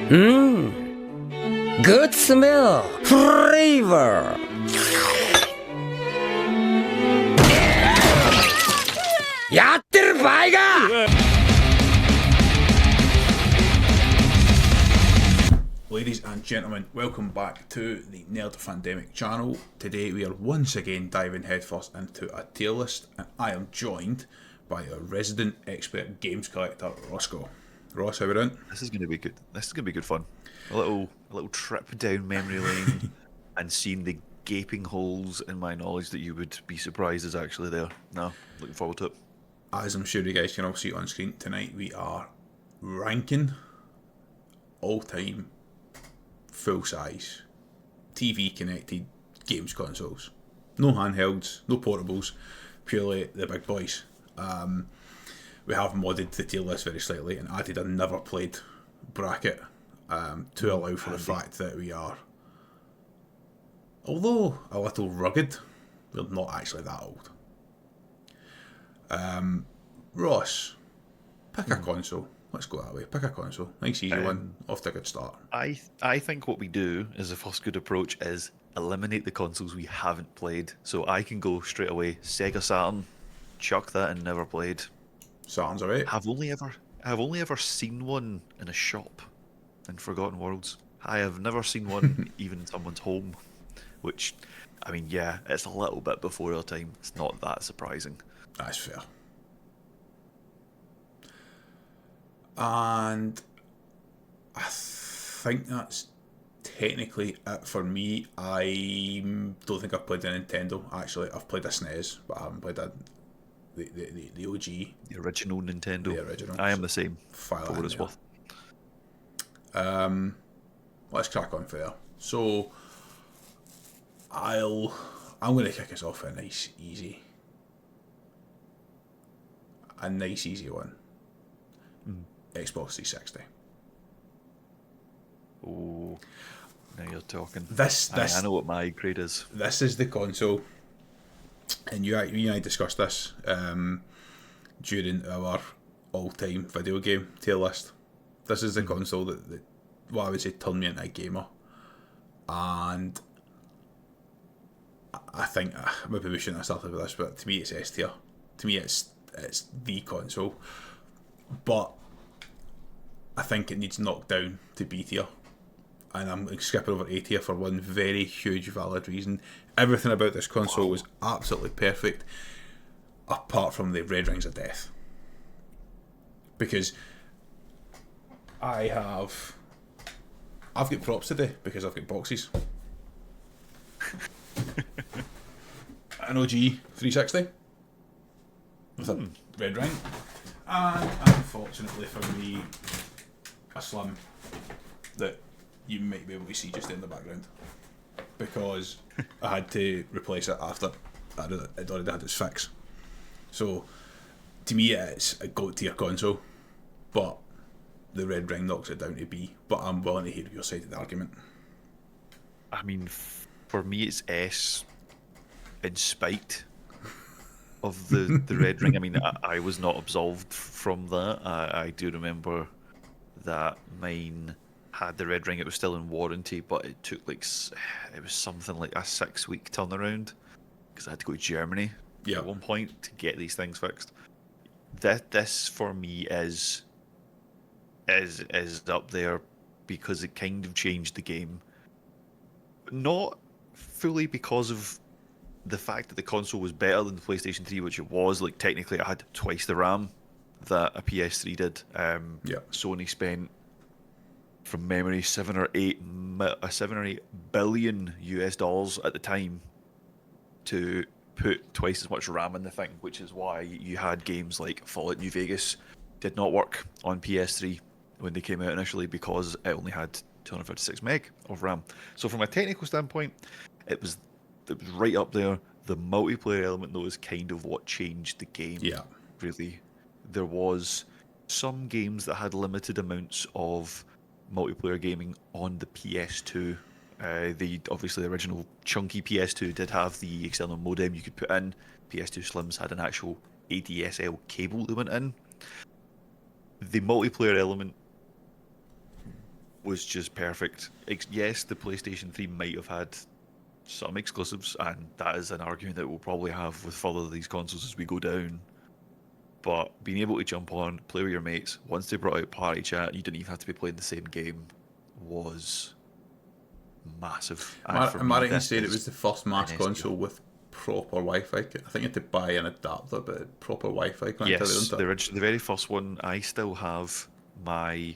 Good smell. Flavor. 야tter 바이가! Ladies and gentlemen, welcome back to the Nerd Fandemic channel. Today we are once again diving headfirst into a tier list, and I am joined by a resident expert games collector, Roscoe. Ross, how are we doing? This is going to be good. This is going to be good fun. A little trip down memory lane and seeing the gaping holes in my knowledge that you would be surprised is actually there. No, looking forward to it. As I'm sure you guys can all see on screen tonight, we are ranking all-time full-size TV connected games consoles. No handhelds, no portables, purely the big boys. We have modded the tier list very slightly and added a never played bracket to allow for the fact that we are, although a little rugged, we're not actually that old. Ross, pick a console. Let's go that way. Pick a console. Nice easy one. Off to a good start. I think what we do as a first good approach is eliminate the consoles we haven't played. So I can go straight away. Sega Saturn, chuck that and never played. Saturn's alright. I've only ever seen one in a shop in Forgotten Worlds. I have never seen one even in someone's home, which, I mean, yeah, it's a little bit before our time. It's not that surprising. That's fair. And I think that's technically it for me. I don't think I've played a Nintendo. Actually, I've played a SNES, but I haven't played the OG. The original Nintendo. The original. I am the same. File for what it's worth. Let's crack on for there. So I'm going to kick us off with a nice easy one. Xbox 360. Oh, now you're talking. This I know what my grade is. This is the console, and you and I discussed this during our all-time video game tier list. This is the console that I would say turned me into a gamer, and I think maybe we shouldn't have started with this, but to me it's S tier. To me it's the console, but I think it needs knocked down to B tier, and I'm skipping over A tier for one very huge valid reason. Everything about this console was absolutely perfect, apart from the red rings of death. Because I've got props today because I've got boxes. An OG 360 with a red ring, and unfortunately for me, a Slim that you might be able to see just in the background, because I had to replace it after it already had its fix. So to me it's a GOAT tier console, but the red ring knocks it down to B. But I'm willing to hear your side of the argument. I mean, for me it's S in spite of the red ring. I mean, I was not absolved from that. I do remember that mine had the red ring. It was still in warranty, but it took it was something like a 6-week turnaround because I had to go to Germany at one point to get these things fixed. This for me is up there because it kind of changed the game. Not fully because of the fact that the console was better than the PlayStation 3, which it was. Like, technically it had twice the RAM that a PS3 did. Sony spent, from memory, 7 or 8 billion US dollars at the time to put twice as much RAM in the thing, which is why you had games like Fallout New Vegas did not work on PS3 when they came out initially, because it only had 256 meg of RAM. So from a technical standpoint, it was right up there. The multiplayer element, though, is kind of what changed the game. Yeah, really. There was some games that had limited amounts of multiplayer gaming on the PS2. Obviously the original chunky PS2 did have the external modem you could put in. PS2 Slims had an actual ADSL cable that went in. The multiplayer element was just perfect. Yes, the PlayStation 3 might have had some exclusives, and that is an argument that we'll probably have with further of these consoles as we go down. But being able to jump on, play with your mates, once they brought out party chat, you didn't even have to be playing the same game, was massive. And for Am me, I right in this saying it is was the first mass an SDR. console with proper Wi-Fi? I think you had to buy an adapter, but proper Wi-Fi connectivity, Yes, didn't it? the very first one. I still have my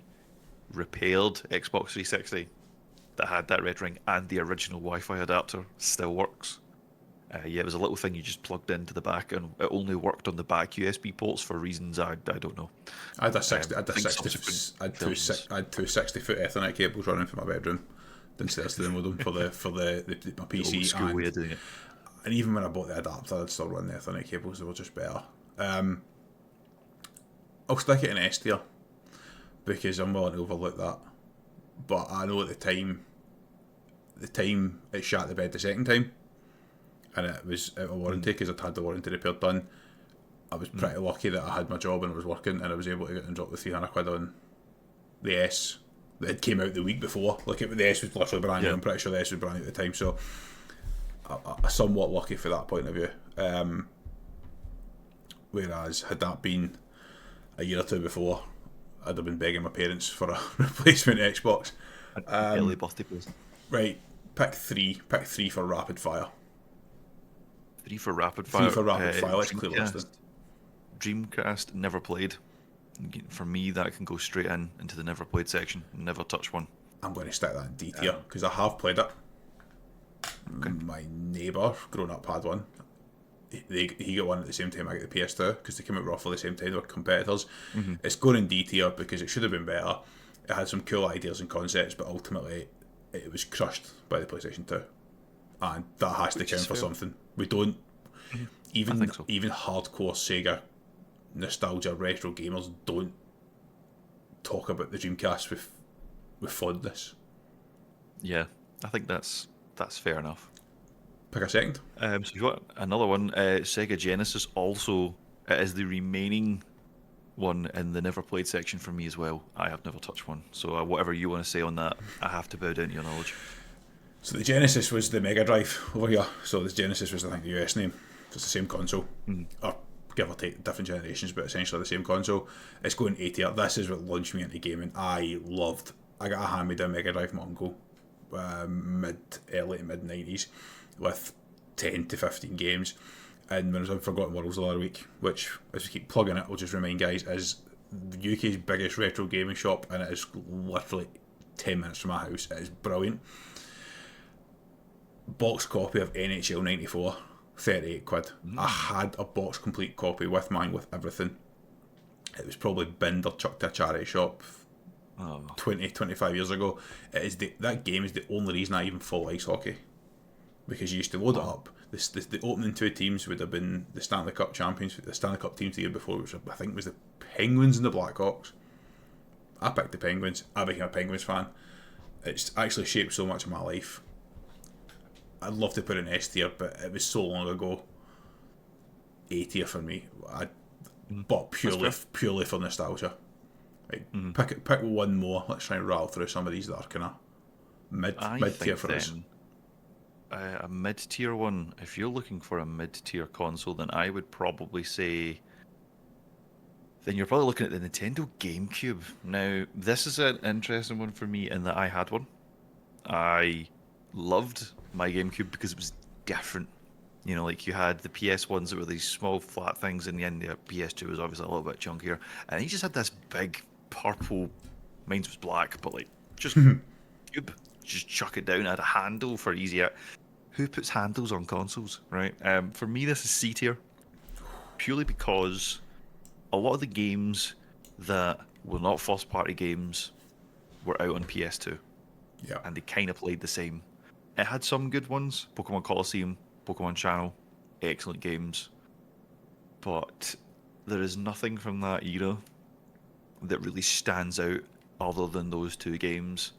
repaired Xbox 360 that had that red ring, and the original Wi-Fi adapter still works. Yeah, it was a little thing you just plugged into the back, and it only worked on the back USB ports for reasons I don't know. I had a 60, I had a I think 60, subsequent I had two, films- I had two 60-foot Ethernet cables running from my bedroom downstairs to the modem for my old PC, school way of doing it. and even when I bought the adapter, I'd still run the Ethernet cables. They were just better. I'll stick it in S tier because I'm willing to overlook that. But I know at the time it shat the bed the second time, and it was out of warranty because I'd had the warranty repair done. I was pretty lucky that I had my job and I was working, and I was able to get and drop the 300 quid on the S that had came out the week before. Like the S was literally brand new. Yeah. I'm pretty sure the S was brand new at the time, so I somewhat lucky for that point of view. Whereas had that been a year or two before, I'd have been begging my parents for a replacement Xbox. Early birthday present. Right, pick three for rapid fire. 3 for rapid fire. Let's clear the list. Dreamcast never played. For me, that can go straight into the never played section. Never touch one. I'm going to stick that in D tier because I have played it. Okay. My neighbour growing up had one. He got one at the same time I got the PS2 because they came out roughly the same time. They were competitors. It's going in D tier because it should have been better. It had some cool ideas and concepts, but ultimately it was crushed by the PlayStation 2, and that has to count for something. We don't even hardcore Sega nostalgia retro gamers don't talk about the Dreamcast with fondness. Yeah, I think that's fair enough. Pick a second. So you got another one. Sega Genesis also is the remaining one in the never played section for me as well. I have never touched one, so whatever you want to say on that, I have to bow down to your knowledge. So the Genesis was the Mega Drive over here. So the Genesis was, I think, the US name. So it's the same console, or give or take different generations, but essentially the same console. It's going A tier. This is what launched me into gaming. I got a hand-me-down Mega Drive Mongo, early to mid 90s, with 10 to 15 games. And when I was on Forgotten Worlds the other week, which, as we keep plugging it, I'll just remind guys, is the UK's biggest retro gaming shop, and it is literally 10 minutes from my house. It is brilliant. Box copy of NHL 94, 38 quid. I had a box complete copy with mine, with everything. It was probably binned or chucked to a charity shop 25 years ago. That game is the only reason I even follow ice hockey, because you used to load it up. The opening two teams would have been the Stanley Cup champions, the Stanley Cup teams the year before, which I think was the Penguins and the Blackhawks. I picked the Penguins. I became a Penguins fan. It's actually shaped so much of my life. I'd love to put it in S tier, but it was so long ago. A tier for me. But purely for nostalgia. Like, pick one more. Let's try and rattle through some of these that are kind of mid tier for us. A mid tier one. If you're looking for a mid tier console, then I would probably say. Then you're probably looking at the Nintendo GameCube. Now, this is an interesting one for me in that I had one. I loved my GameCube because it was different. You know, like you had the PS ones that were these small flat things, and then the PS2 was obviously a little bit chunkier. And he just had this big purple, mine was black, but like just cube, just chuck it down. It had a handle for easy. Who puts handles on consoles, right? For me, this is C tier, purely because a lot of the games that were not first party games were out on PS2. Yeah. And they kind of played the same. It had some good ones. Pokemon Colosseum, Pokemon Channel, excellent games. But there is nothing from that era that really stands out other than those two games.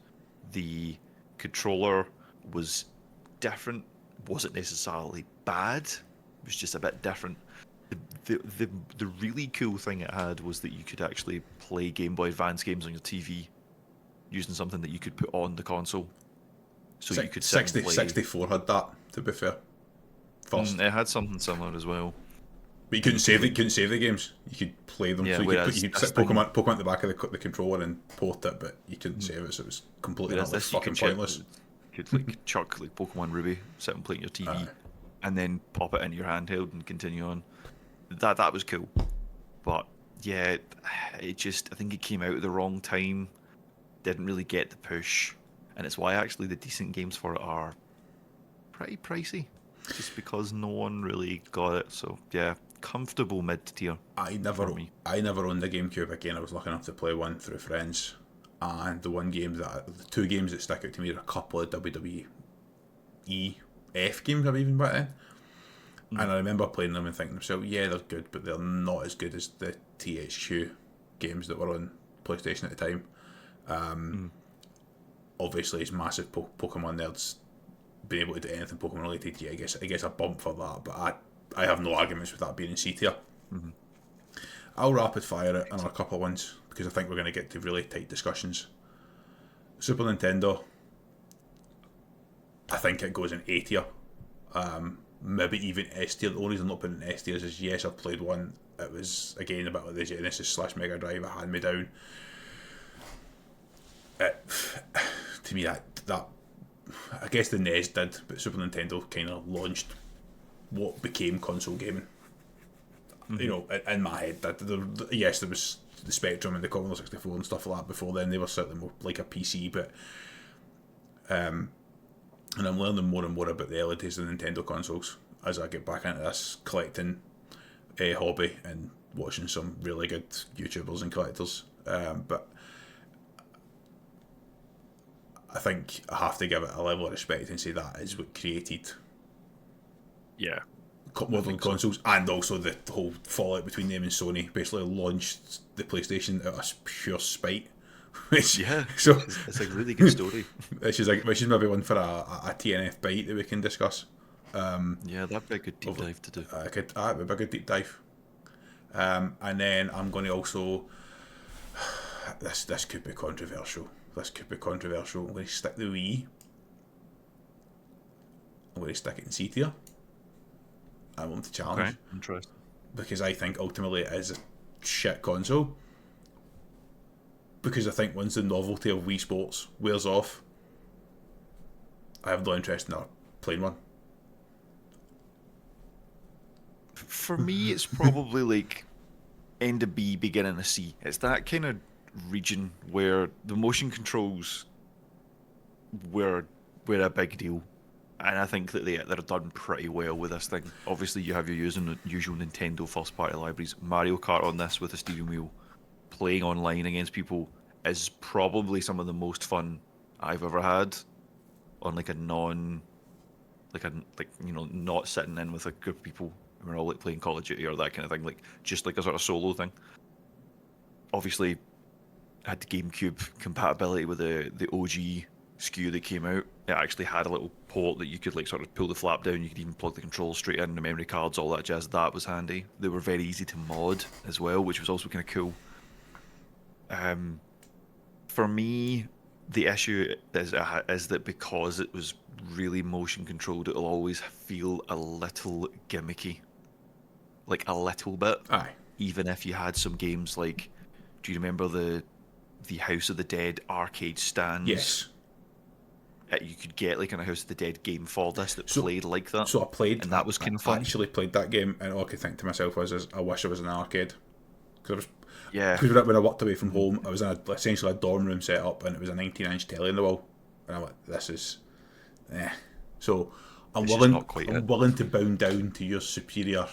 The controller was different, wasn't necessarily bad, it was just a bit different. The really cool thing it had was that you could actually play Game Boy Advance games on your TV. using something that you could put on the console, so you could sit 60, and play. 64 had that, to be fair. First. It had something similar as well. But you couldn't save the games. You could play them. Yeah, so you whereas could this sit thing- Pokemon at the back of the controller and port it, but you couldn't save it, so it was completely Whereas utterly this, you fucking could pointless. could like chuck like Pokemon Ruby, sit and play on your TV, and then pop it into your handheld and continue on. That was cool, but yeah, it just, I think it came out at the wrong time. Didn't really get the push, and it's why actually the decent games for it are pretty pricey, just because no one really got it. So yeah, comfortable mid tier. I never owned the GameCube again. I was lucky enough to play one through friends, and the two games that stick out to me are a couple of WWE F games I've even back then. And I remember playing them and thinking to myself, yeah, they're good, but they're not as good as the THQ games that were on PlayStation at the time. Obviously, as massive Pokemon nerds, being able to do anything Pokemon related, yeah, I guess a bump for that. But I have no arguments with that being in C tier. I'll rapid fire it on a couple of ones because I think we're going to get to really tight discussions. Super Nintendo, I think it goes in A tier. Maybe even S tier. The only reason I'm not putting it in S tier is yes, I've played one. It was again a bit like the Genesis / Mega Drive. It had me down. To me, that I guess the NES did, but Super Nintendo kind of launched what became console gaming. You know, in my head, yes, there was the Spectrum and the Commodore 64 and stuff like that before then. They were certainly more like a PC, but and I'm learning more and more about the early days of the Nintendo consoles as I get back into this collecting hobby and watching some really good YouTubers and collectors. But I think I have to give it a level of respect and say that is what created modern consoles, and also the whole fallout between them and Sony basically launched the PlayStation out of pure spite. So It's a really good story. which is maybe one for a TNF bite that we can discuss. Yeah, that'd be a good deep dive to do. It would be a good deep dive. And then I'm going to also this could be controversial. I'm going to stick the Wii. I'm going to stick it in C tier. I want to challenge. Okay, interesting. Because I think ultimately it is a shit console. Because I think once the novelty of Wii Sports wears off, I have no interest in playing one. For me, it's probably like end of B, beginning of C. It's that kind of region where the motion controls were a big deal. And I think that they're done pretty well with this thing. Obviously, you have your usual Nintendo first-party libraries. Mario Kart on this with a steering wheel, playing online against people is probably some of the most fun I've ever had on like a not sitting in with a group of people and we're all like playing Call of Duty or that kind of thing, like just like a sort of solo thing. Obviously, had the GameCube compatibility with the OG SKU that came out. It actually had a little port that you could like sort of pull the flap down. You could even plug the controls straight in, the memory cards, all that jazz. That was handy. They were very easy to mod as well, which was also kind of cool. For me, the issue is that because it was really motion controlled, it'll always feel a little gimmicky, like a little bit. Aye. Even if you had some games like, do you remember the House of the Dead arcade stands? Yes. You could get like in a House of the Dead game for this that played like that. So I played, and that was kind of fun. I actually played that game, and all I could think to myself was, I wish I was in an arcade. Because when I worked away from home, I was in essentially a dorm room set up, and it was a 19-inch telly on the wall, and I'm like, this is, So I'm willing to bow down to your superior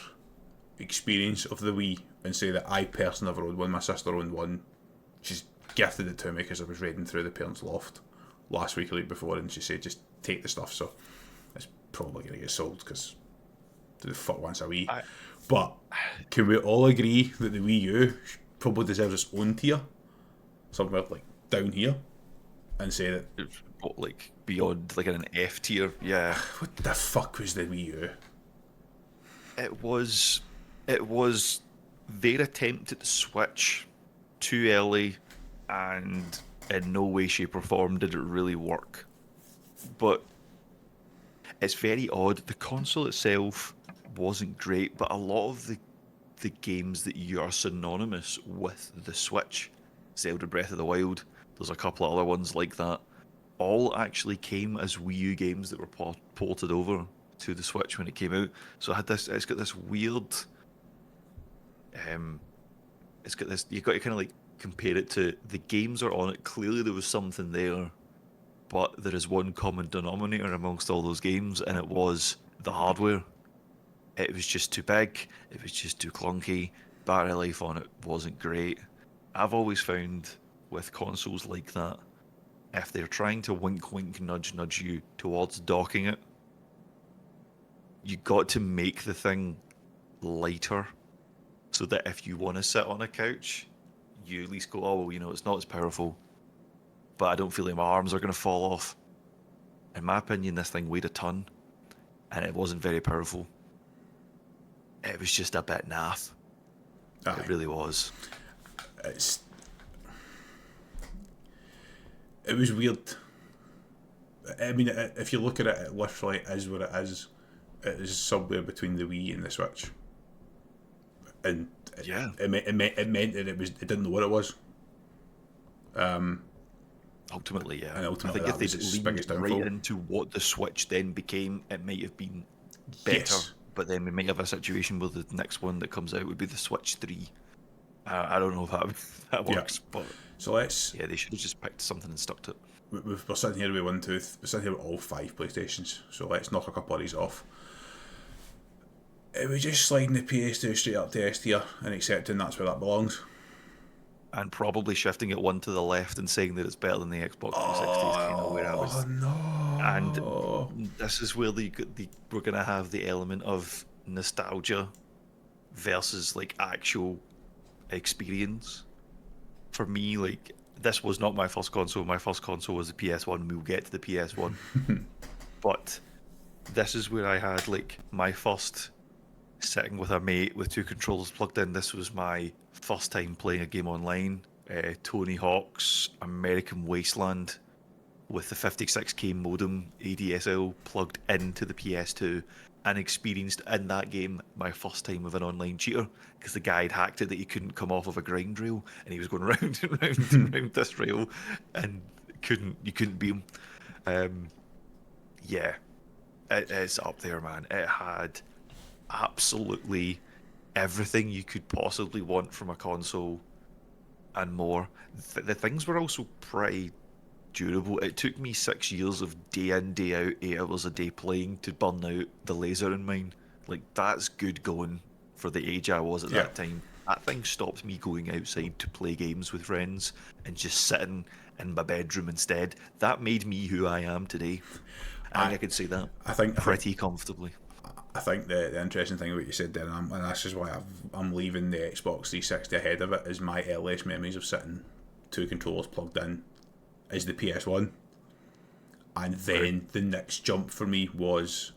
experience of the Wii and say that I personally never owned one. My sister owned one. She's gifted it to me because I was raiding through the parents' loft last week or the week before, and she said just take the stuff. So it's probably going to get sold because who the fuck wants a Wii? But can we all agree that the Wii U probably deserves its own tier, somewhere like down here, and say that it's like beyond like an F tier? Yeah. What the fuck was the Wii U? It was their attempt at the Switch too early, and in no way, shape, or form did it really work. But it's very odd. The console itself wasn't great, but a lot of the games that you are synonymous with the Switch, Zelda Breath of the Wild, there's a couple of other ones like that, all actually came as Wii U games that were ported over to the Switch when it came out. So it's got this weird, it's got this, you've got to kind of like compare it to the games are on it. Clearly there was something there, but there is one common denominator amongst all those games, and it was the hardware. It was just too big, it was just too clunky, battery life on it wasn't great. I've always found with consoles like that, if they're trying to wink wink nudge nudge you towards docking it, you got to make the thing lighter so that if you want to sit on a couch, you at least go, oh well, you know, it's not as powerful, but I don't feel like my arms are going to fall off. In my opinion, this thing weighed a ton, and it wasn't very powerful. It was just a bit naff. Aye. It really was. It was weird. I mean, if you look at it, it literally is what it is. It is somewhere between the Wii and the Switch, and it meant that it didn't know what it was. Ultimately, yeah. And ultimately, I think if that was its they'd biggest leaned downfall. right into what the Switch then became, it might have been better. Yes. But then we might have a situation where the next one that comes out would be the Switch 3. I don't know if that works, but So let's. yeah, they should have just picked something and stuck to it. We're sitting here with one tooth. We're sitting here with all 5 PlayStations. So let's knock a couple of these off. It was just sliding the PS2 straight up to S tier and accepting that's where that belongs. And probably shifting it one to the left and saying that it's better than the Xbox 360 is kind of where I was. Oh no! And this is where we're going to have the element of nostalgia versus like actual experience. For me, like, this was not my first console. My first console was the PS1. We'll get to the PS1. But this is where I had like my first sitting with a mate with 2 controllers plugged in. This was my first time playing a game online. Tony Hawk's American Wasteland with the 56k modem ADSL plugged into the PS2, and experienced in that game my first time with an online cheater, because the guy had hacked it that he couldn't come off of a grind rail, and he was going round and round and round this rail, and you couldn't beat him. Yeah, it's up there, man. It had absolutely everything you could possibly want from a console and more. The things were also pretty durable. It took me 6 years of day in, day out, 8 hours a day playing to burn out the laser in mine. Like, that's good going for the age I was at that time. That thing stopped me going outside to play games with friends and just sitting in my bedroom instead. That made me who I am today. I could say that pretty comfortably. I think the interesting thing about what you said there, and this is why I'm leaving the Xbox 360 ahead of it, is my earliest memories of sitting 2 controllers plugged in is the PS1. And then the next jump for me was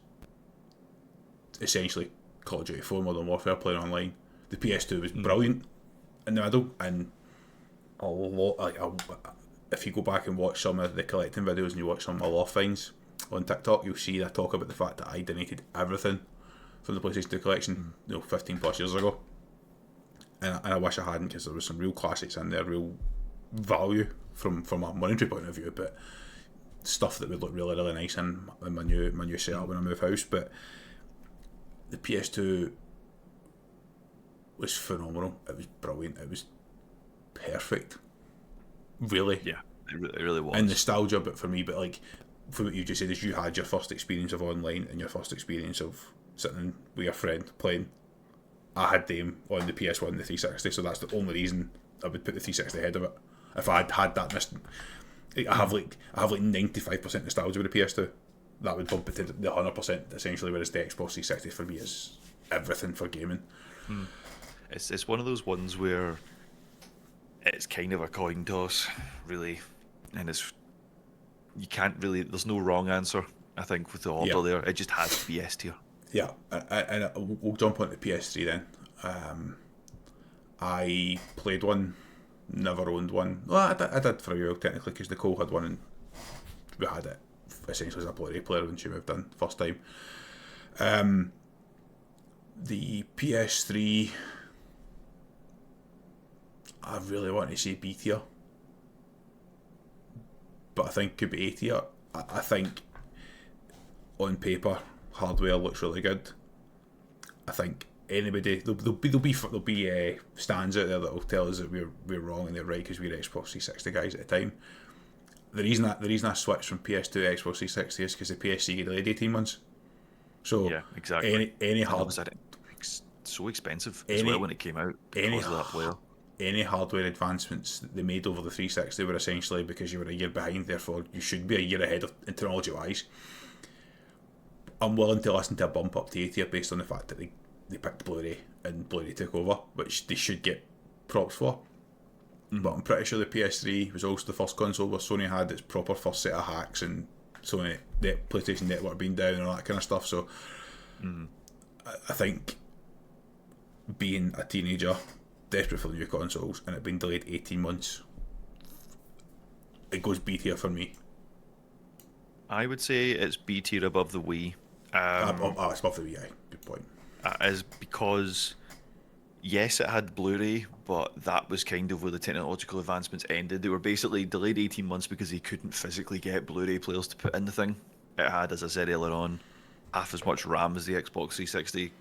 essentially Call of Duty 4 Modern Warfare playing online. The PS2 was brilliant in the middle, and a lot, if you go back and watch some of the collecting videos and you watch some of my loft finds on TikTok, you'll see that I talk about the fact that I donated everything from the PlayStation 2 collection 15 plus years ago, and I wish I hadn't, because there was some real classics in there, real value from a monetary point of view, but stuff that would look really, really nice in my new setup when I move house. But the PS2 was phenomenal. It was brilliant. It was perfect. Really. Yeah, it really was. And nostalgia, but for me, but like, for what you just said, is you had your first experience of online and your first experience of sitting with your friend playing. I had them on the PS1, the 360, so that's the only reason I would put the 360 ahead of it. If I had that, I have like 95% nostalgia with the PS2. That would bump it to the 100% essentially, whereas the Xbox 360 for me is everything for gaming. It's one of those ones where it's kind of a coin toss, really, and you can't really. There's no wrong answer. I think with the order there, it just has to be S tier. Yeah, and we'll jump onto PS3 then. I played one never owned one. Well, I did for a while, technically, because Nicole had one and we had it essentially as a Blu-ray player when she moved in first time. The PS3, I really want to say B tier, but I think it could be A tier. I think on paper hardware looks really good. I think anybody there'll be stands out there that will tell us that we're wrong and they're right because we're Xbox 360 guys at the time. The reason I switched from PS2 to Xbox 360 is because the PSC get delayed 18 months. So yeah, exactly. any hard so expensive as well when it came out because of that player. Any hardware advancements that they made over the 360 were essentially because you were a year behind, therefore you should be a year ahead of technology wise. I'm willing to listen to a bump up to 80 based on the fact that they picked Blu-ray and Blu-ray took over, which they should get props for. But I'm pretty sure the PS3 was also the first console where Sony had its proper first set of hacks and Sony the PlayStation Network being down and all that kind of stuff. So I think being a teenager, desperate for the new consoles, and it being delayed 18 months, it goes B tier for me. I would say it's B tier above the Wii. It's above the Wii, aye. Good point. Is because, yes, it had Blu-ray, but that was kind of where the technological advancements ended. They were basically delayed 18 months because they couldn't physically get Blu-ray players to put in the thing. It had, as I said earlier on, half as much RAM as the Xbox 360.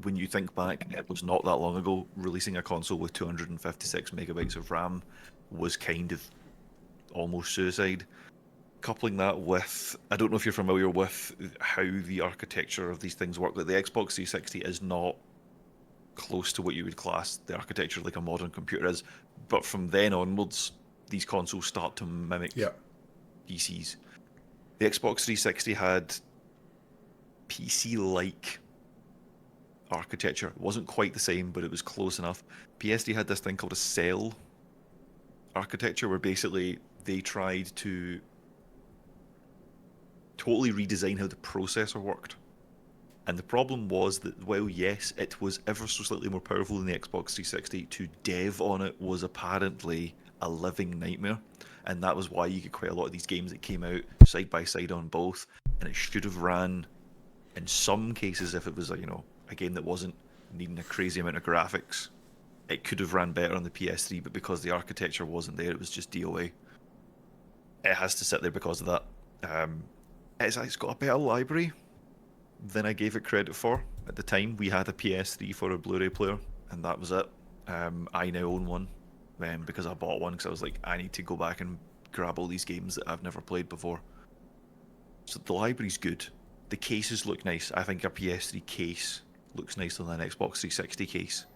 When you think back, it was not that long ago. Releasing a console with 256 megabytes of RAM was kind of almost suicide. Coupling that with, I don't know if you're familiar with how the architecture of these things work. Like the Xbox 360 is not close to what you would class the architecture like a modern computer is, but from then onwards, these consoles start to mimic PCs. The Xbox 360 had PC-like architecture. It wasn't quite the same, but it was close enough. PS3 had this thing called a cell architecture, where basically they tried to totally redesign how the processor worked. And the problem was that, well, yes, it was ever so slightly more powerful than the Xbox 360. To dev on it was apparently a living nightmare. And that was why you get quite a lot of these games that came out side by side on both. And it should have ran, in some cases, if it was a game that wasn't needing a crazy amount of graphics, it could have ran better on the PS3, but because the architecture wasn't there, it was just DOA. It has to sit there because of that. It's got a better library than I gave it credit for. At the time, we had a PS3 for a Blu-ray player, and that was it. I now own one because I bought one because I was like, I need to go back and grab all these games that I've never played before. So the library's good. The cases look nice. I think a PS3 case looks nicer than an Xbox 360 case.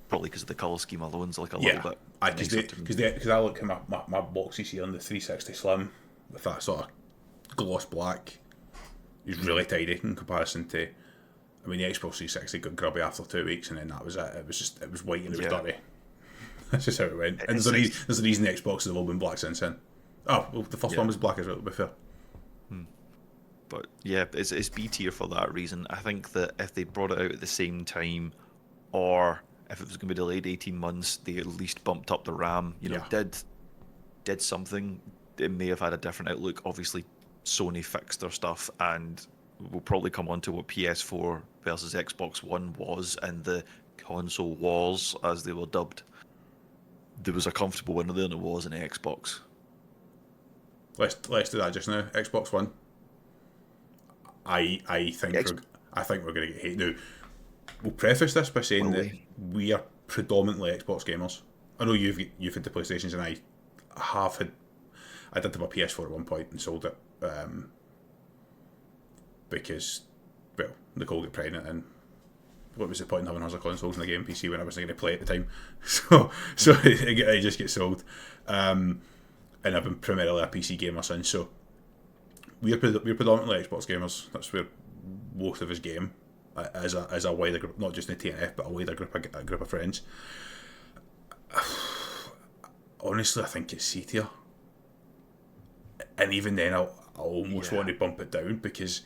Probably because of the colour scheme alone, it's like a little bit. Because I look at my boxes here on the 360 Slim with that sort of gloss black. It's really tidy in comparison to. I mean, the Xbox 360 got grubby after 2 weeks, and then that was it. It was white and it was dirty. That's just how it went. And there's a reason the Xboxes have all been black since then. Oh, well, the first one was black as well, to be fair. But yeah, it's B tier for that reason. I think that if they brought it out at the same time, or if it was going to be delayed 18 months, they at least bumped up the RAM. Did something. It may have had a different outlook. Obviously, Sony fixed their stuff, and we'll probably come on to what PS4 versus Xbox One was and the console wars, as they were dubbed. There was a comfortable winner there, and it was an Xbox. Let's do that just now. Xbox One. I think we're going to get hate. Now, we'll preface this by saying that we are predominantly Xbox gamers. I know you've had the PlayStations, and I did have a PS4 at one point and sold it because, well, Nicole got pregnant, and what was the point in having other consoles in the game PC when I wasn't going to play at the time? So it just gets sold, and I've been primarily a PC gamer since. So we're predominantly Xbox gamers. That's where most of us game as a wider group, not just in the TNF, but a wider group of friends. Honestly, I think it's C tier, and even then, I almost want to bump it down because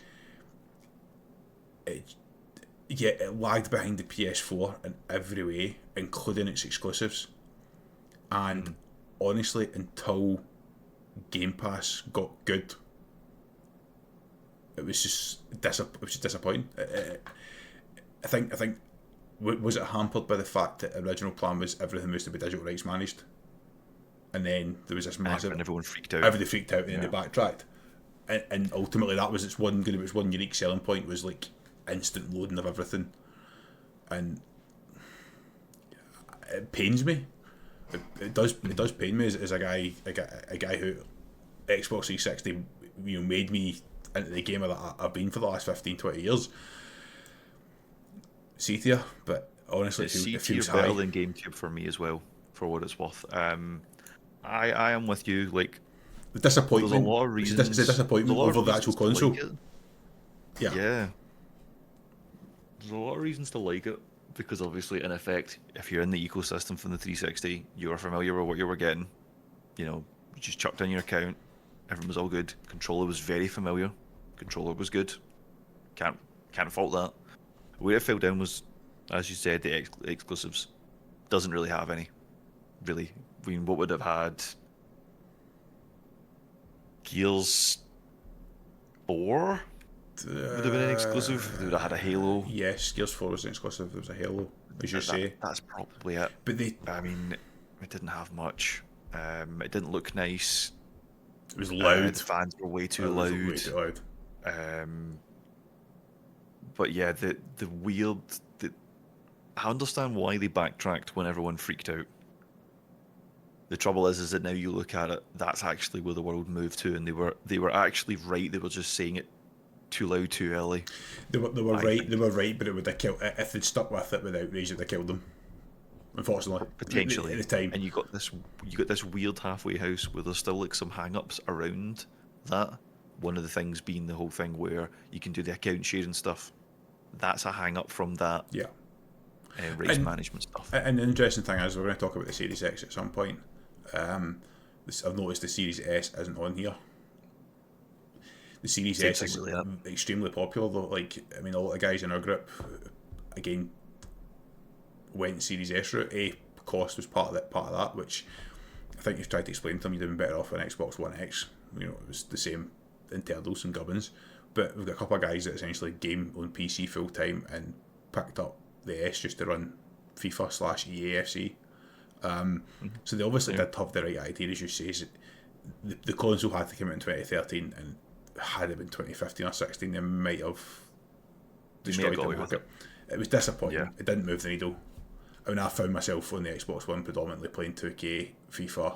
it lagged behind the PS4 in every way, including its exclusives. And honestly, until Game Pass got good, it was just disappointing. I think was it hampered by the fact that the original plan was everything was to be digital rights managed, and then there was this massive, and everyone freaked out. Everybody freaked out, and then they backtracked, and ultimately that was its one unique selling point, was like instant loading of everything, and it pains me. It does pain me as a guy who Xbox 360 made me into the gamer that I've been for the last 15-20 years. C tier, but honestly, C it tier feels better high. than GameCube for me as well, for what it's worth. I am with you. Like, The disappointment. there's a lot of reasons. It's a disappointment over the actual console. Like it. Yeah. There's a lot of reasons to like it, because obviously, in effect, if you're in the ecosystem from the 360, you were familiar with what you were getting. You just chucked in your account. Everything was all good. Controller was very familiar. Controller was good. Can't fault that. Where it fell down was, as you said, the exclusives. Doesn't really have any. Really. I mean, what would have had? Gears 4 would have been an exclusive. They would have had a Halo. Yes, Gears 4 was an exclusive. There was a Halo, as you say. That's probably it. But I mean, it didn't have much. It didn't look nice. It was loud. The fans were way too It was loud. way too loud. But yeah, the weird. I understand why they backtracked when everyone freaked out. The trouble is that now you look at it, that's actually where the world moved to, and they were actually right. They were just saying it too loud, too early. They were right. They were right, but it would have killed if they'd stuck with it with outrage. It would have killed them. Unfortunately, Potentially at the time. And you got this weird halfway house where there's still like some hang-ups around that. One of the things being the whole thing where you can do the account sharing stuff. That's a hang-up from that. Yeah. Race management stuff. And the interesting thing is, we're going to talk about the Series X at some point. I've noticed the Series S isn't on here. The Series S is extremely popular though. Like, I mean, a lot of guys in our group, again, went Series S route. Cost was part of that, which I think you've tried to explain to them. You'd have been better off an Xbox One X. It was the same internals and gubbins. But we've got a couple of guys that essentially game on PC full time and picked up the S just to run FIFA/EAFC. So they obviously did have the right idea, as you say. The console had to come out in 2013, and had it been 2015 or 16, they might have destroyed the market. It was disappointing. Yeah. It didn't move the needle. I mean, I found myself on the Xbox One predominantly playing 2K, FIFA,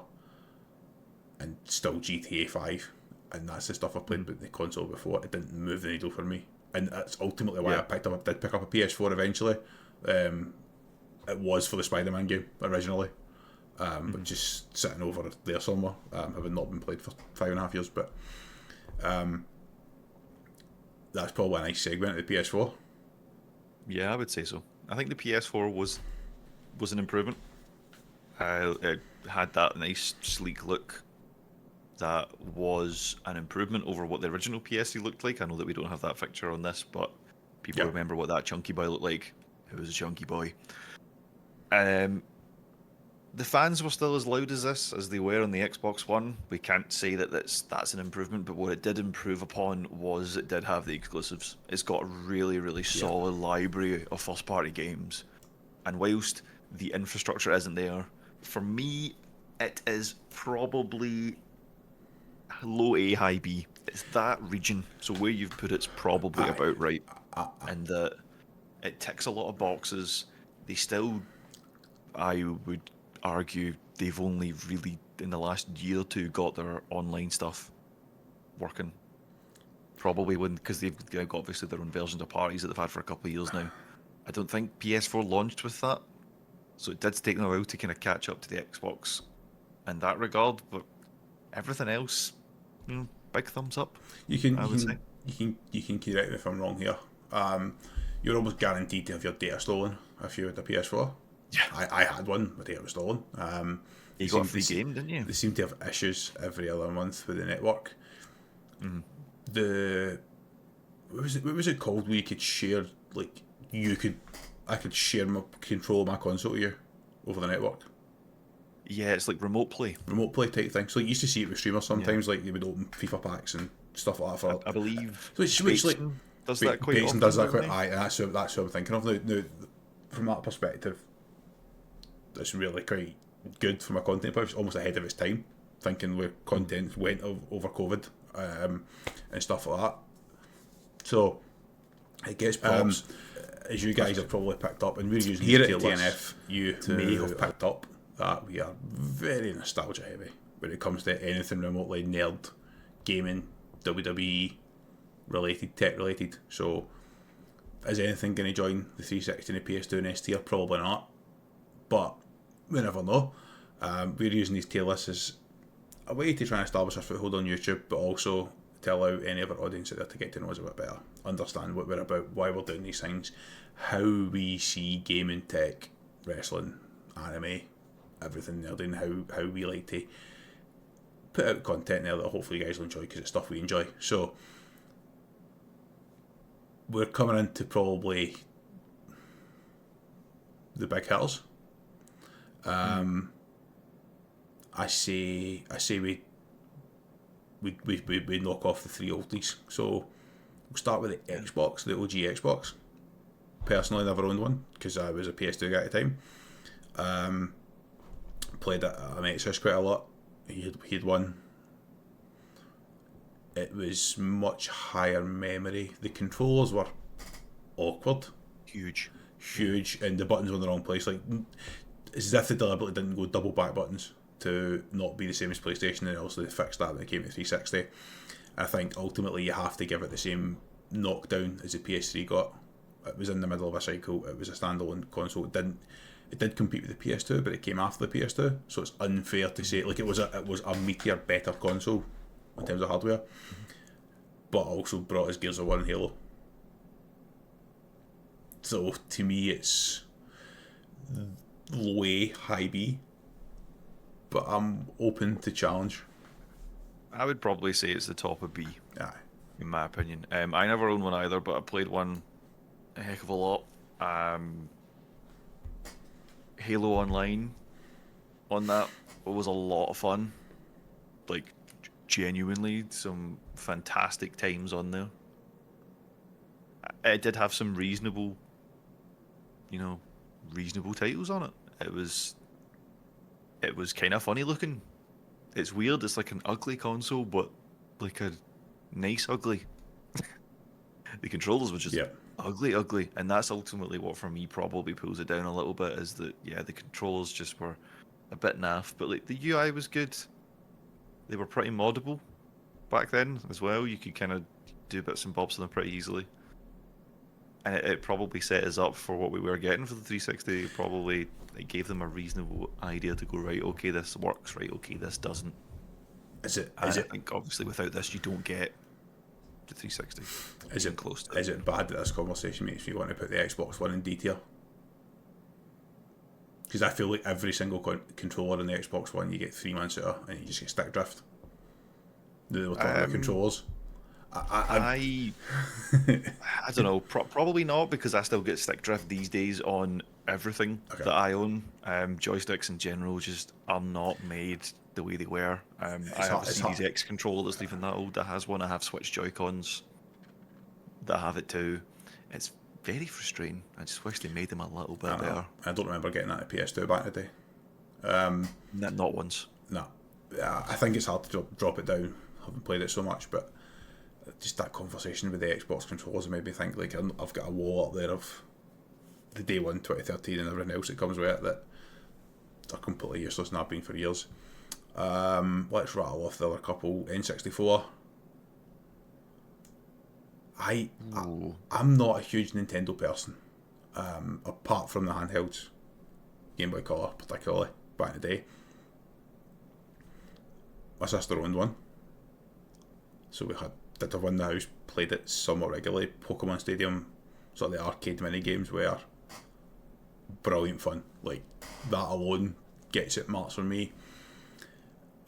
and still GTA 5, and that's the stuff I played with the console before. It didn't move the needle for me, and that's ultimately why I did pick up a PS4 eventually. It was for the Spider-Man game originally, but just sitting over there somewhere, having not been played for 5.5 years. But that's probably a nice segment of the PS4. Yeah, I would say so. I think the PS4 was an improvement. It had that nice sleek look. That was an improvement over what the original PSC looked like. I know that we don't have that picture on this, but people remember what that chunky boy looked like. It was a chunky boy. The fans were still as loud as this as they were on the Xbox One. We can't say that that's an improvement, but what it did improve upon was it did have the exclusives. It's got a really, really solid library of first-party games. And whilst the infrastructure isn't there, for me, it is probably low A, high B. It's that region. So where you've put it's probably about right. And that it ticks a lot of boxes. They still, I would argue, they've only really, in the last year or two, got their online stuff working. Probably because they've got obviously their own versions of parties that they've had for a couple of years now. I don't think PS4 launched with that. So it did take them a while to kind of catch up to the Xbox in that regard, but everything else, big thumbs up. You can correct me if I'm wrong here. You're almost guaranteed to have your data stolen if you had a PS4. Yeah, I had one. My data was stolen. You got a free game, didn't you? They seem to have issues every other month with the network. Mm. What was it called? Where you could share, like I could share my control of my console to you over the network. Yeah, it's like remote play. Remote play type thing. So you used to see it with streamers sometimes, like they would open FIFA packs and stuff like that for. I believe So which like Bateson does that quite Bateson often. does that doesn't quite. he? Aye, that's what I'm thinking of now. From that perspective, it's really quite good from a content point. It's almost ahead of its time. Thinking where content went over COVID and stuff like that. So it gets props. As you guys have probably picked up, and we're using Here the at tier TNF, lists, you may have picked up that we are very nostalgia heavy when it comes to anything remotely nerd, gaming, WWE related, tech related. So, is anything going to join the 360 and the PS2 and S tier? Probably not, but we never know. We're using these tier lists as a way to try and establish our foothold on YouTube, but also to allow any of our audience out there to get to know us a bit better, understand what we're about, why we're doing these things, how we see gaming, tech, wrestling, anime, everything nerding, how we like to put out content there that hopefully you guys will enjoy because it's stuff we enjoy. So we're coming into probably the big hitters. I say we knock off the three oldies. So we'll start with the Xbox, the OG Xbox. Personally, never owned one because I was a PS2 guy at the time. Played at a mate's house quite a lot. He had one. It was much higher memory. The controllers were awkward, Huge. and the buttons were in the wrong place. Like, it's as if they deliberately didn't go double back buttons to not be the same as PlayStation, and also they fixed that when it came to 360. I think ultimately you have to give it the same knockdown as the PS3 got. It was in the middle of a cycle. It was a standalone console. It did compete with the PS2, but it came after the PS2, so it's unfair to say like it was a meteor better console in terms of hardware, but also brought us Gears of War and Halo. So to me, it's low A, high B, but I'm open to challenge. I would probably say it's the top of B, Aye. in my opinion. I never owned one either, but I played one a heck of a lot. Halo Online on that was a lot of fun. Like, genuinely, some fantastic times on there. It did have some reasonable titles on it. It was kind of funny looking. It's weird. It's like an ugly console, but like a nice ugly. The controllers were just ugly, and that's ultimately what for me probably pulls it down a little bit. Is that the controls just were a bit naff, but like the UI was good. They were pretty moddable back then as well. You could kind of do bits and bobs on them pretty easily. And it probably set us up for what we were getting for the 360. Probably it gave them a reasonable idea to go, right, okay, this works, right, okay, this doesn't. I think obviously without this you don't get the 360. Is it close to is it bad that this conversation makes me want to put the Xbox One in D tier? Because I feel like every single controller in the Xbox One you get 3 months out of, and you just get stick drift. They were talking about controllers. I don't know. Probably not, because I still get stick drift these days on everything that I own. Joysticks in general just are not made the way they were. I have a Series X controller that's even that old that has one. I have Switch Joy-Cons that have it too. It's very frustrating. I just wish they made them a little bit better. I don't remember getting that at PS2 back in the day. Not once. No. I think it's hard to drop it down. I haven't played it so much, but just that conversation with the Xbox controllers made me think like I've got a wall up there of the day one 2013 and everything else that comes with it that are completely useless and have been for years. Let's rattle off the other couple. N64. I'm not a huge Nintendo person, apart from the handhelds, Game Boy Color particularly back in the day. My sister owned one, so we did have one in the house, played it somewhat regularly. Pokemon Stadium, sort of the arcade mini games were brilliant fun. Like, that alone gets it marks for me.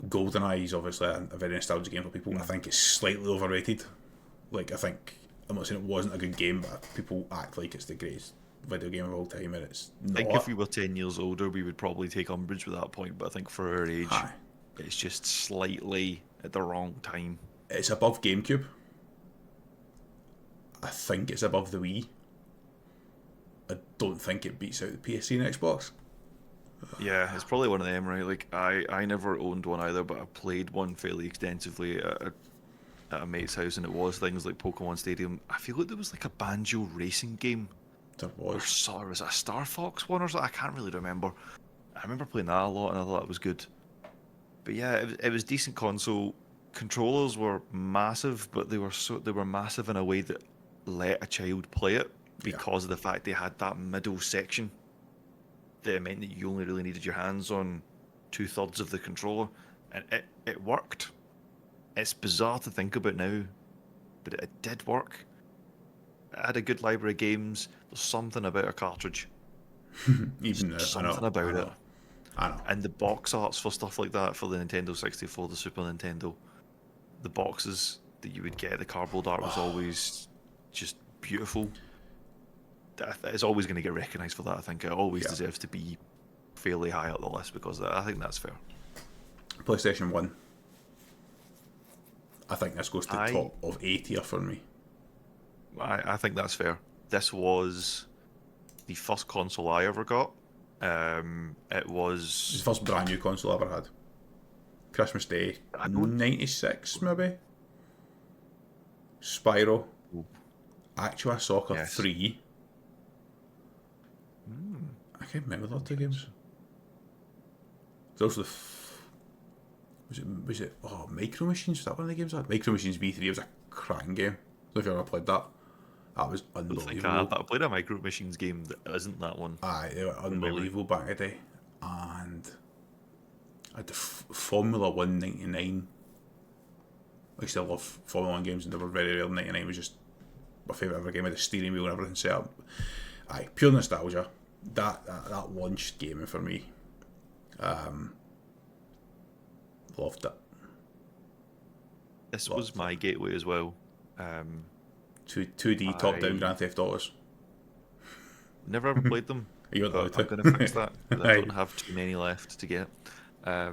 GoldenEye is obviously a very nostalgic game for people. I think it's slightly overrated. Like, I'm not saying it wasn't a good game, but people act like it's the greatest video game of all time, and it's I not. think if we were 10 years older, we would probably take umbrage with that point, but I think for our age, Aye. it's just slightly at the wrong time. It's above GameCube. I think it's above the Wii. I don't think it beats out the PSC and Xbox. Yeah, it's probably one of them, right? Like, I never owned one either, but I played one fairly extensively at a mate's house, and it was things like Pokemon Stadium. I feel like there was like a Banjo racing game. There Or was. was it a Star Fox one or something? I can't really remember. I remember playing that a lot, and I thought it was good. But yeah, it was decent console. Controllers were massive, but they were massive in a way that let a child play it because of the fact they had that middle section. That meant that you only really needed your hands on 2/3 of the controller, and it worked. It's bizarre to think about now, but it did work. It had a good library of games. There's something about a cartridge. Even now, Something about it. I know. And the box arts for stuff like that for the Nintendo 64, the Super Nintendo, the boxes that you would get, the cardboard art was always just beautiful. It's always going to get recognised for that. I think it always deserves to be fairly high up the list because of that. I think that's fair. PlayStation 1. I think this goes to the top of A tier for me. I think that's fair. This was the first console I ever got. It was It's the first brand new console I ever had. Christmas Day, 96 maybe. Spyro. Actua Soccer 3. I can't remember the other games. There's also was it Micro Machines? Was that one of the games I had? Micro Machines V3 was a cracking game. So if you ever played that, that was unbelievable. I played a Micro Machines game that isn't that one. Aye, they were unbelievable back in the day. And I had the Formula 1 99. I used to love Formula 1 games, and they were very rare. 99 was just my favourite ever game. I had the steering wheel and everything set up. Aye, pure nostalgia. That launched gaming for me. Loved it. This was my gateway as well. 2D top-down Grand Theft Autos. Never ever played them. You're allowed to. I'm going to fix that. I don't have too many left to get. I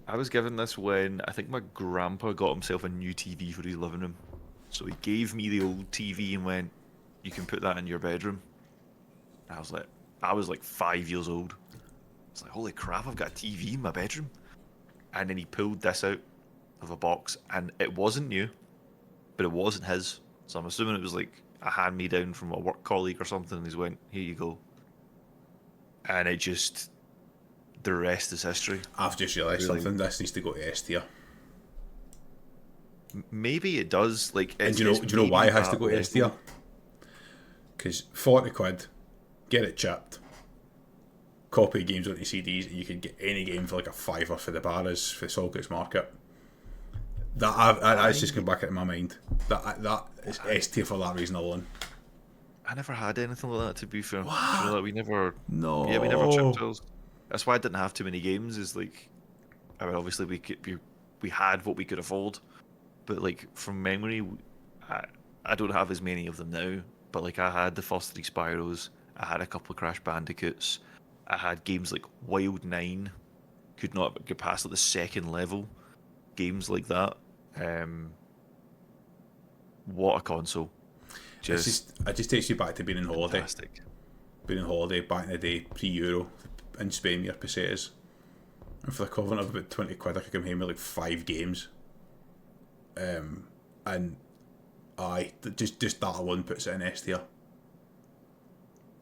was given this when I think my grandpa got himself a new TV for his living room. So he gave me the old TV and went, "You can put that in your bedroom." I was like 5 years old. It's like, holy crap, I've got a TV in my bedroom. And then he pulled this out of a box, and it wasn't new, but it wasn't his. So I'm assuming it was like a hand-me-down from a work colleague or something, and he's went, "Here you go." And it just, the rest is history. I've just realised something. This needs to go to S tier. Maybe it does. Like, and do you know why it has to go to S tier? Because 40 quid, get it chipped, copy games onto CDs, and you can get any game for like a fiver for the bars for the Sockets Market. That's just come back into my mind. That is S tier for that reason alone. I never had anything like that, to be fair. What? You know, we never. No. Yeah, we never chipped ours. That's why I didn't have too many games. Is like, I mean, obviously we had what we could afford, but like from memory, I don't have as many of them now. But like I had the first 3 Spyros, I had a couple of Crash Bandicoots, I had games like Wild 9, could not get past like the second level, games like that. What a console! It just takes you back to being in holiday. Fantastic. Being in holiday back in the day, pre-Euro, in Spain, your pesetas. And for the equivalent of about 20 quid, I could come home with like 5 games. And just that alone puts it in S tier.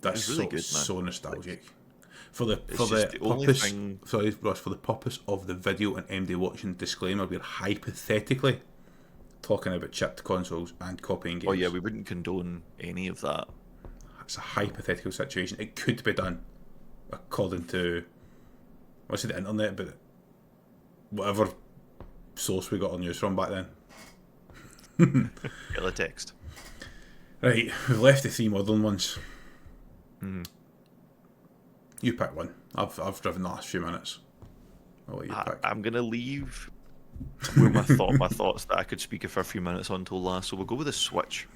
That's really good, man. so nostalgic. For the purpose of the video and MD watching disclaimer, we're hypothetically talking about chipped consoles and copying games. Oh yeah, we wouldn't condone any of that. It's a hypothetical situation. It could be done according to, I say the internet, but whatever source we got our news from back then. Get the text. Right, we've left the 3 modern ones. Mm-hmm. You pick one. I've driven the last few minutes. I'll let you pick. I'm gonna leave where my thoughts that I could speak for a few minutes until last. So we'll go with the Switch.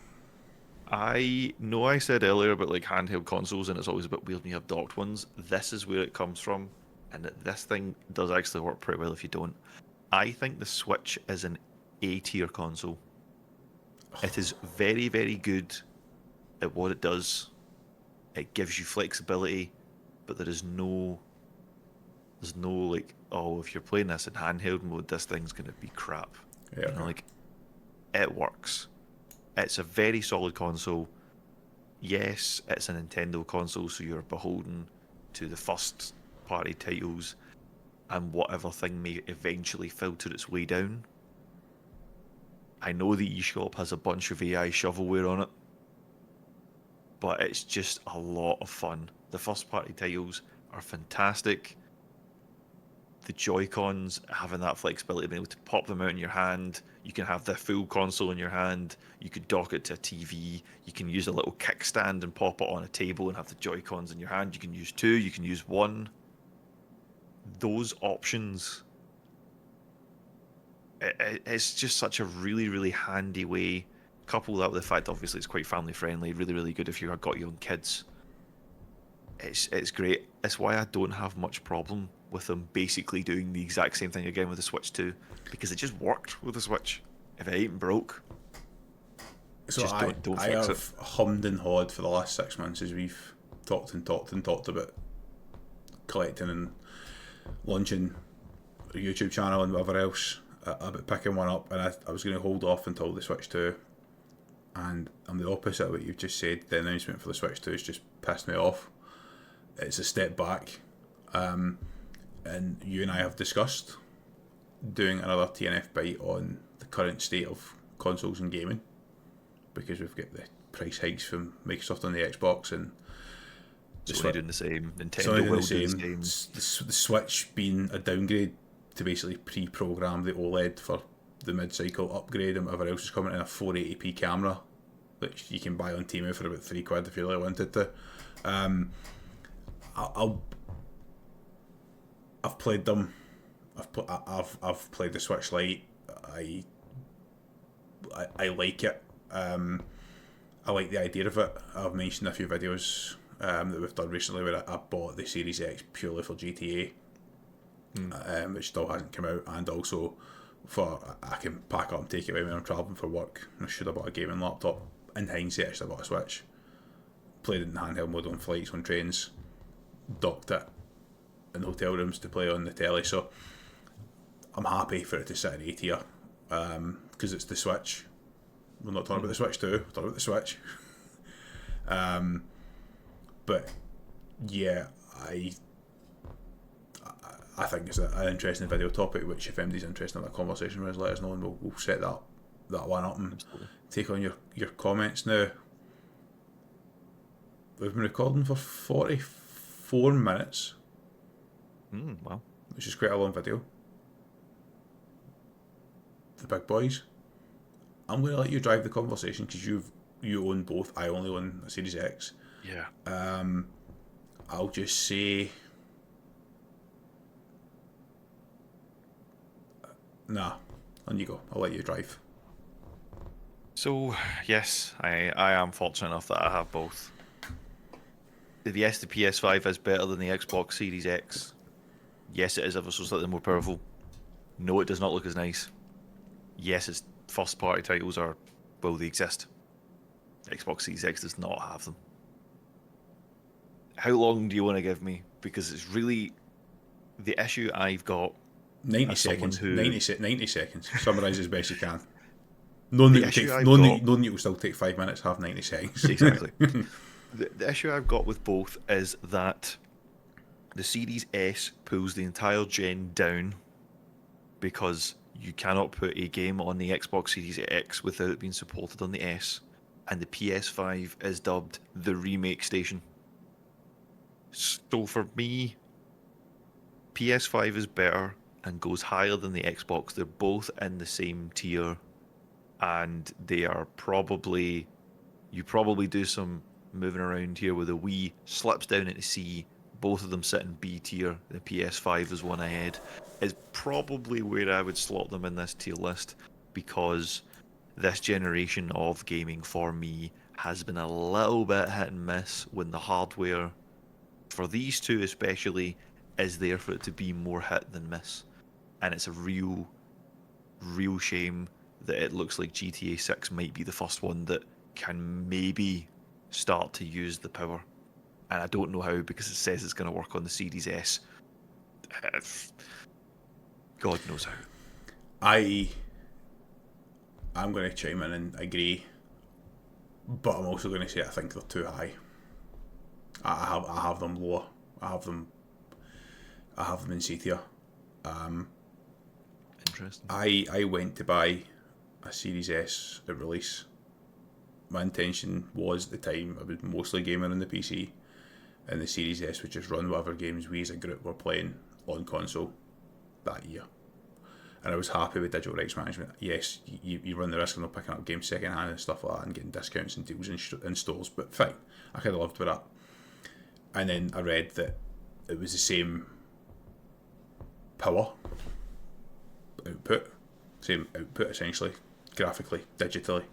I know I said earlier about like handheld consoles, and it's always a bit weird when you have docked ones. This is where it comes from, and this thing does actually work pretty well if you don't. I think the Switch is an A tier console. It is very, very good at what it does. It gives you flexibility, but there's no like, oh, if you're playing this in handheld mode, this thing's gonna be crap. Yeah. You know, like, it works. It's a very solid console. Yes, it's a Nintendo console, so you're beholden to the first party titles and whatever thing may eventually filter its way down. I know the eShop has a bunch of AI shovelware on it, but it's just a lot of fun. The first party titles are fantastic. The Joy-Cons, having that flexibility, being able to pop them out in your hand. You can have the full console in your hand. You could dock it to a TV. You can use a little kickstand and pop it on a table and have the Joy-Cons in your hand. You can use two, you can use one. Those options, it's just such a really, really handy way. Couple that with the fact, obviously, it's quite family friendly. Really, really good if you've got young kids. It's great. It's why I don't have much problem with them basically doing the exact same thing again with the Switch 2, because it just worked with the Switch. If it ain't broke, So just don't I fix have it. hummed and hawed for the last 6 months as we've talked about collecting and launching a YouTube channel and whatever else, about picking one up, and I was going to hold off until the Switch 2, and I'm the opposite of what you've just said. The announcement for the Switch 2 has just pissed me off. It's a step back, and you and I have discussed doing another TNF bite on the current state of consoles and gaming, because we've got the price hikes from Microsoft on the Xbox, and Sony doing the same. Nintendo Sony doing will the do same. the same. The Switch being a downgrade to basically pre-program the OLED for the mid-cycle upgrade, and whatever else is coming in a 480p camera, which you can buy on Temu for about £3 if you really wanted to. I've played them. I've played the Switch Lite. I like it. I like the idea of it. I've mentioned a few videos that we've done recently where I bought the Series X purely for GTA, which still hasn't come out, and also for I can pack up and take it away when I'm travelling for work. I should have bought a gaming laptop. In hindsight, I should have bought a Switch. Played it in handheld mode on flights, on trains, docked it in hotel rooms to play on the telly. So I'm happy for it to sit in A tier, because it's the Switch. We're not talking about the Switch 2, we're talking about the Switch. But yeah, I think it's an interesting video topic, which if anybody's interested in that conversation with us, let us know, and we'll set that one up and take on your comments. Now, we've been recording for 44 minutes. Wow. Which is quite a long video. The big boys, I'm going to let you drive the conversation, because you own both. I only own a Series X. Yeah. I'll just say, nah, on you go. I'll let you drive. So, yes, I am fortunate enough that I have both. Yes, the PS5 is better than the Xbox Series X. Yes, it is ever so slightly more powerful. No, it does not look as nice. Yes, its first-party titles are, well, they exist. Xbox Series X does not have them. How long do you want to give me? Because it's really the issue I've got. 90 as someone seconds. who- 90 seconds. Summarise as best you can. Knowing that it will still take 5 minutes, have 90 seconds. Exactly. The issue I've got with both is that the Series S pulls the entire gen down, because you cannot put a game on the Xbox Series X without it being supported on the S, and the PS5 is dubbed the remake station. So for me, PS5 is better and goes higher than the Xbox. They're both in the same tier, and they are probably, you probably do some moving around here where the Wii slips down into C. Both of them sit in B tier. The PS5 is one ahead. Is probably where I would slot them in this tier list, because this generation of gaming for me has been a little bit hit and miss when the hardware, for these two especially, is there for it to be more hit than miss. And it's a real shame that it looks like GTA 6 might be the first one that can maybe start to use the power. And I don't know how, because it says it's going to work on the Series S. God knows how. I'm going to chime in and agree, but I'm also going to say I think they're too high. I have them lower. I have them in C tier. Interesting. I went to buy a Series S at release. My intention was at the time I was mostly gaming on the PC, and the Series S would just run whatever games we as a group were playing on console that year. And I was happy with digital rights management. Yes, you run the risk of not picking up games second hand and stuff like that and getting discounts and deals in stores, but fine. I kind of lived with that. And then I read that it was the same power output, same output essentially, graphically, digitally,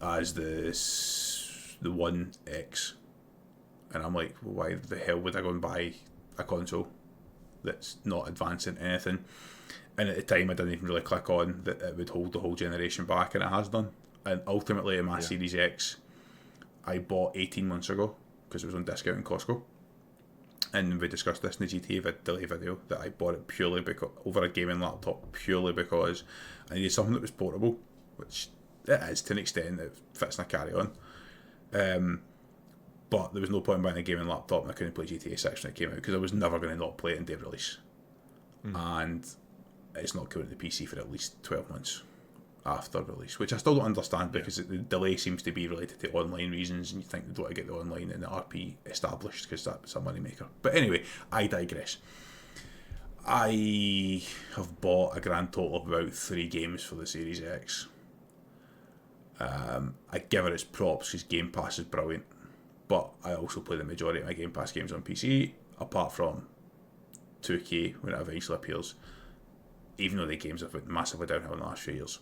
as the One X. And I'm like, well, why the hell would I go and buy a console that's not advancing anything? And at the time I didn't even really click on that it would hold the whole generation back, and it has done. And ultimately in my Series X I bought 18 months ago because it was on discount in Costco. And we discussed this in the GTA delay video, that I bought it purely because over a gaming laptop, purely because I needed something that was portable, which it is to an extent. It fits in a carry-on. But there was no point in buying a gaming laptop and I couldn't play GTA 6 when it came out, because I was never going to not play it in day of release. And it's not coming to the PC for at least 12 months after release, which I still don't understand, because the delay seems to be related to online reasons, and you think they'd want to get the online and the RP established because that's a money maker. But anyway, I digress. I have bought a grand total of about 3 games for the Series X. I give it its props because Game Pass is brilliant, but I also play the majority of my Game Pass games on PC, apart from 2K when it eventually appears, even though the games have been massively downhill in the last few years.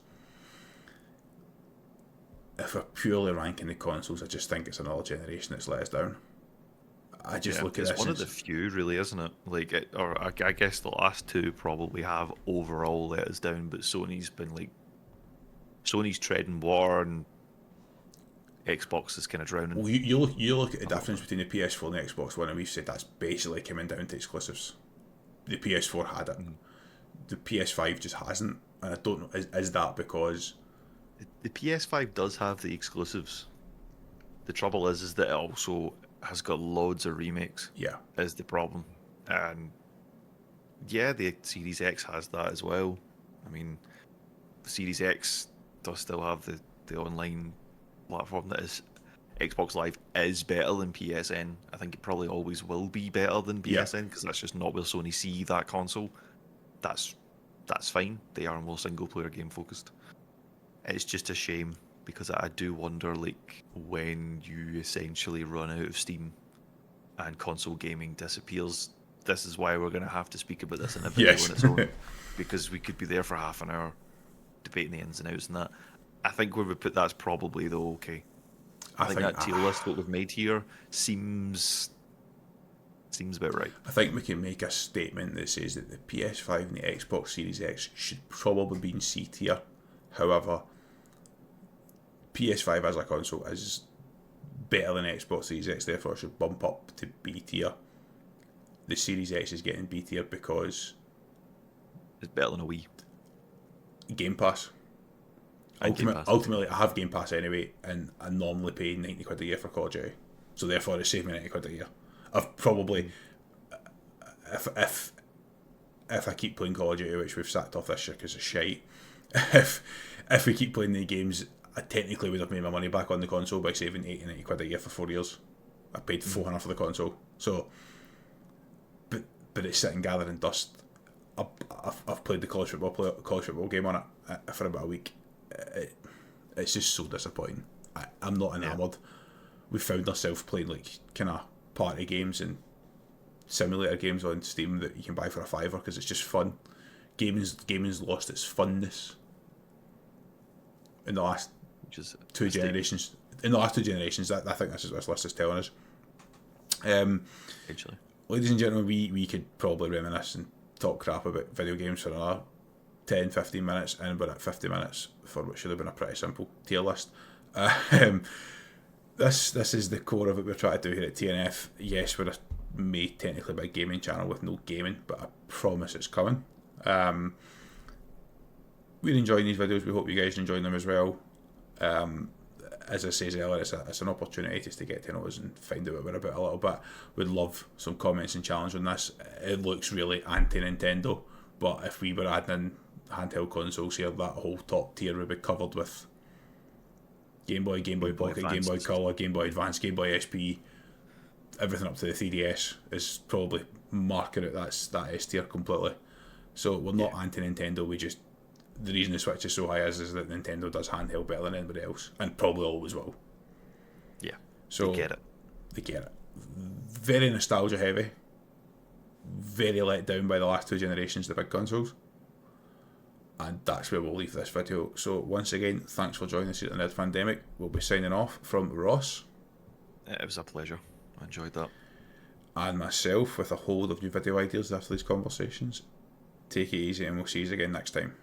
If we're purely ranking the consoles, I just think it's another generation that's let us down. I just look at this. It's one of the few, really, isn't it? Like, I guess the last two probably have overall let us down, but Sony's treading water, and Xbox is kind of drowning. Well, you look at the difference between the PS4 and the Xbox One, and we've said that's basically coming down to exclusives. The PS4 had it. The PS5 just hasn't, and I don't know, is that because the PS5 does have the exclusives? The trouble is that it also has got loads of remakes. Yeah, is the problem. And yeah, the Series X has that as well. I mean, the Series X does still have the online platform that is. Xbox Live is better than PSN. I think it probably always will be better than PSN, because that's just not where Sony see that console. That's fine. They are more single player game focused. It's just a shame, because I do wonder, like, when you essentially run out of steam and console gaming disappears. This is why we're going to have to speak about this in a video on its own, because we could be there for half an hour debating the ins and outs and that. I think where we put that's probably though okay. I think that tier list what we've made here seems about right. I think we can make a statement that says that the PS5 and the Xbox Series X should probably be in C tier. However, PS5 as a console is better than Xbox Series X, therefore it should bump up to B tier. The Series X is getting B tier because it's better than a Wii. Game Pass. Ultimately, I have Game Pass anyway, and I normally pay £90 a year for Call of Duty, so therefore it saved me £90 a year. I've probably, if I keep playing Call of Duty, which we've sacked off this year because of shite, if we keep playing the games, I technically would have made my money back on the console by saving £80-90 a year for 4 years. I paid £400 for the console, so but it's sitting gathering dust. I've played the college football game on it for about a week. It's just so disappointing. I'm not enamoured. Yeah. We found ourselves playing like kind of party games and simulator games on Steam that you can buy for a £5 because it's just fun. Gaming's lost its funness in the last two generations. in the last two generations, I think this is what this list is telling us. Eventually. Ladies and gentlemen, we could probably reminisce and talk crap about video games for another 10, 15 minutes, and we're at 50 minutes for what should have been a pretty simple tier list. This is the core of what we're trying to do here at TNF. Yes, we're a technically big gaming channel with no gaming, but I promise it's coming. We're enjoying these videos. We hope you guys are enjoying them as well. As I said earlier, it's an opportunity just to get to know us and find out what we're about a little bit. We'd love some comments and challenge on this. It looks really anti-Nintendo, but if we were adding in handheld consoles here, that whole top tier would be covered with Game Boy, Game Boy Pocket, Game Boy Color, Game Boy Advance, Game Boy SP, everything up to the 3DS is probably marking out that S tier completely. So we're not anti-Nintendo, the reason the Switch is so high is that Nintendo does handheld better than anybody else, and probably always will. Yeah, so they get it. They get it. Very nostalgia heavy. Very let down by the last two generations of the big consoles. And that's where we'll leave this video. So once again, thanks for joining us here at the Nerd Fandemic. We'll be signing off from Ross. It was a pleasure. I enjoyed that. And myself, with a hold of new video ideas after these conversations. Take it easy, and we'll see you again next time.